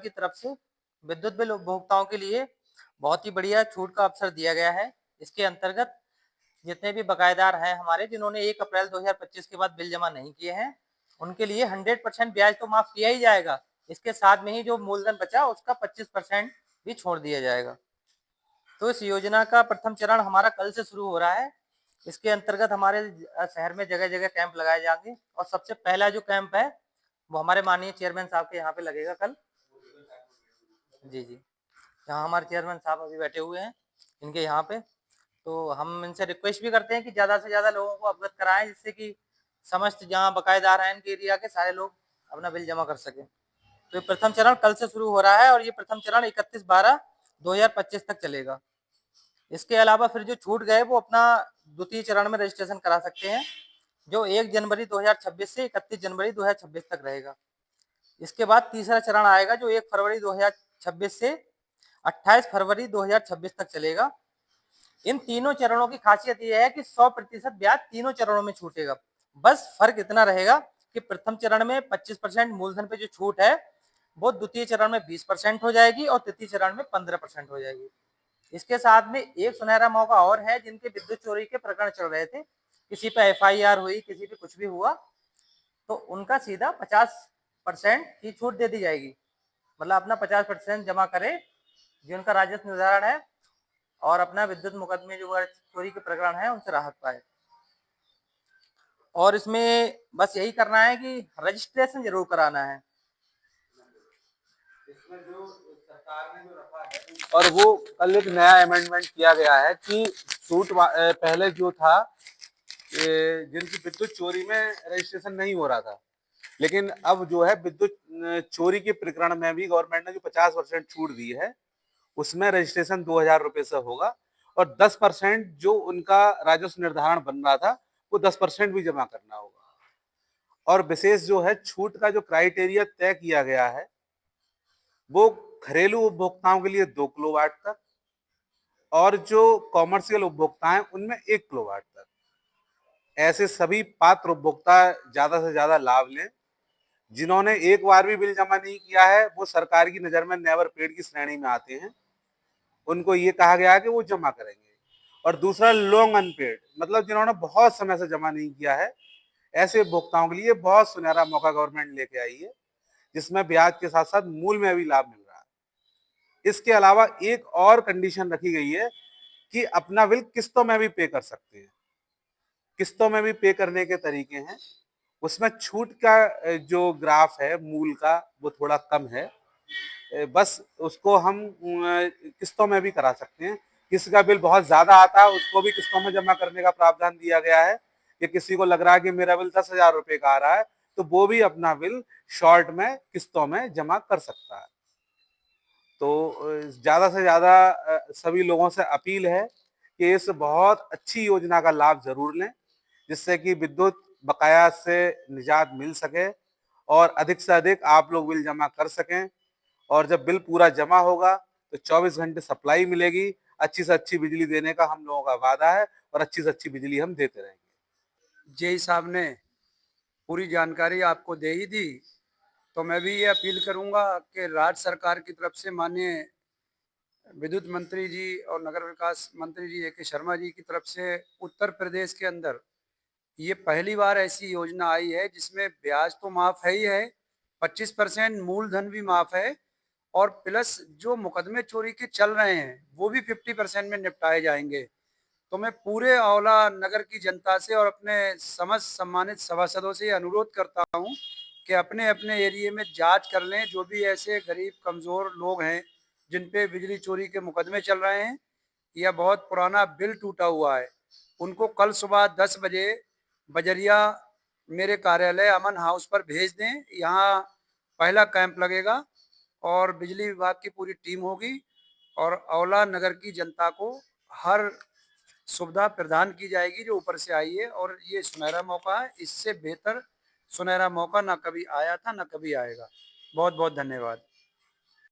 की तरफ से विद्युत बिल उपभोक्ताओं के लिए बहुत ही बढ़िया छूट का अवसर दिया गया है। इसके अंतर्गत जितने भी बकायेदार हैं हमारे, जिन्होंने 1 अप्रैल 2025 के बाद बिल जमा नहीं किए हैं, उनके लिए 100% ब्याज तो माफ किया ही जाएगा। इसके साथ में ही जो मूलधन बचा उसका 25% भी छोड़ दिया जाएगा। तो इस योजना का प्रथम चरण हमारा कल से शुरू हो रहा है। इसके अंतर्गत हमारे शहर में जगह-जगह कैंप लगाए जाएंगे और सबसे पहला जो कैंप है वो हमारे माननीय चेयरमैन साहब के यहाँ पे लगेगा कल। जी, जी। यहाँ हमारे चेयरमैन साहब अभी बैठे हुए हैं इनके यहाँ पे। तो हम इनसे रिक्वेस्ट भी करते हैं कि ज़्यादा से ज़्यादा लोगों को अवगत कराएँ, जिससे कि समस्त जहाँ बकायेदार हैं इनके एरिया के सारे लोग अपना बिल जमा कर सकें। तो ये प्रथम चरण कल से शुरू हो रहा है और ये प्रथम चरण 31/12/2025 तक चलेगा। इसके अलावा फिर जो छूट गए वो अपना द्वितीय चरण में रजिस्ट्रेशन करा सकते हैं, जो 1 जनवरी 2026 से 31 जनवरी 2026 तक रहेगा। इसके बाद तीसरा चरण आएगा जो 1 फरवरी 2026 से 28 फरवरी 2026 तक चलेगा। इन तीनों चरणों की खासियत यह है कि 100% ब्याज तीनों चरणों में छूटेगा। बस फर्क इतना रहेगा कि प्रथम चरण में 25% मूलधन पे जो छूट है वो द्वितीय चरण में 20% हो जाएगी और तृतीय चरण में 15% हो जाएगी। इसके साथ में एक सुनहरा मौका और है, जिनके विद्युत चोरी के प्रकरण चल रहे थे, किसी पे एफआईआर हुई, किसी पे कुछ भी हुआ, तो उनका सीधा 50% की छूट दे दी जाएगी। मतलब अपना 50% जमा करे जिनका राजस्व निर्धारण है और अपना विद्युत मुकदमे जो चोरी के प्रकरण है उनसे राहत पाए। और इसमें बस यही करना है कि रजिस्ट्रेशन जरूर कराना है। इसमें जो सरकार ने जो रखा है और वो कल एक नया अमेंडमेंट किया गया है कि छूट पहले जो था जिनकी विद्युत चोरी में रजिस्ट्रेशन नहीं हो रहा था, लेकिन अब जो है विद्युत चोरी के प्रकरण में भी गवर्नमेंट ने जो 50% छूट दी है उसमें रजिस्ट्रेशन 2000 रुपए से होगा और 10% जो उनका राजस्व निर्धारण बन रहा था वो 10% भी जमा करना होगा। और विशेष जो है छूट का जो क्राइटेरिया तय किया गया है वो घरेलू उपभोक्ताओं के लिए 2 किलोवाट तक और जो कॉमर्शियल उपभोक्ता हैं उनमें 1 किलोवाट तक। ऐसे सभी पात्र उपभोक्ता ज्यादा से ज्यादा लाभ लें। जिन्होंने एक बार भी बिल जमा नहीं किया है वो सरकार की नजर में नेवर पेड की श्रेणी में आते हैं, उनको ये कहा गया है कि वो जमा करेंगे। और दूसरा लॉन्ग अनपेड, मतलब जिन्होंने बहुत समय से जमा नहीं किया है, ऐसे उपभोक्ताओं के लिए बहुत सुनहरा मौका गवर्नमेंट लेके आई है, जिसमें ब्याज के साथ साथ मूल में भी लाभ मिल रहा है। इसके अलावा एक और कंडीशन रखी गई है कि अपना बिल किस्तों में भी पे कर सकते हैं। किस्तों में भी पे करने के तरीके हैं। उसमें छूट का जो ग्राफ है मूल का वो थोड़ा कम है, बस उसको हम किस्तों में भी करा सकते हैं। किसी का बिल बहुत ज्यादा आता है उसको भी किस्तों में जमा करने का प्रावधान दिया गया है कि किसी को लग रहा है कि मेरा बिल 10,000 रुपए का आ रहा है तो वो भी अपना बिल शॉर्ट में किस्तों में जमा कर सकता है। तो ज्यादा से ज्यादा सभी लोगों से अपील है कि इस बहुत अच्छी योजना का लाभ जरूर लें, जिससे कि विद्युत बकाया से निजात मिल सके और अधिक से अधिक आप लोग बिल जमा कर सकें। और जब बिल पूरा जमा होगा तो 24 घंटे सप्लाई मिलेगी। अच्छी से अच्छी बिजली देने का हम लोगों का वादा है और अच्छी से अच्छी बिजली हम देते रहेंगे। जेई साहब ने पूरी जानकारी आपको दे ही दी, तो मैं भी ये अपील करूंगा कि राज्य सरकार की तरफ से माननीय विद्युत मंत्री जी और नगर विकास मंत्री जी ए.के. शर्मा जी की तरफ से उत्तर प्रदेश के अंदर ये पहली बार ऐसी योजना आई है जिसमें ब्याज तो माफ है ही है, 25% मूलधन भी माफ है और प्लस जो मुकदमे चोरी के चल रहे हैं वो भी 50% में निपटाए जाएंगे। तो मैं पूरे औला नगर की जनता से और अपने समस्त सम्मानित सभासदों से अनुरोध करता हूं कि अपने अपने एरिया में जांच कर लें। जो भी ऐसे गरीब कमज़ोर लोग हैं जिन पे बिजली चोरी के मुकदमे चल रहे हैं या बहुत पुराना बिल टूटा हुआ है, उनको कल सुबह 10 बजे बजरिया मेरे कार्यालय अमन हाउस पर भेज दें। यहाँ पहला कैंप लगेगा और बिजली विभाग की पूरी टीम होगी और औला नगर की जनता को हर सुविधा प्रदान की जाएगी जो ऊपर से आई है। और ये सुनहरा मौका है, इससे बेहतर सुनहरा मौका ना कभी आया था ना कभी आएगा। बहुत बहुत धन्यवाद।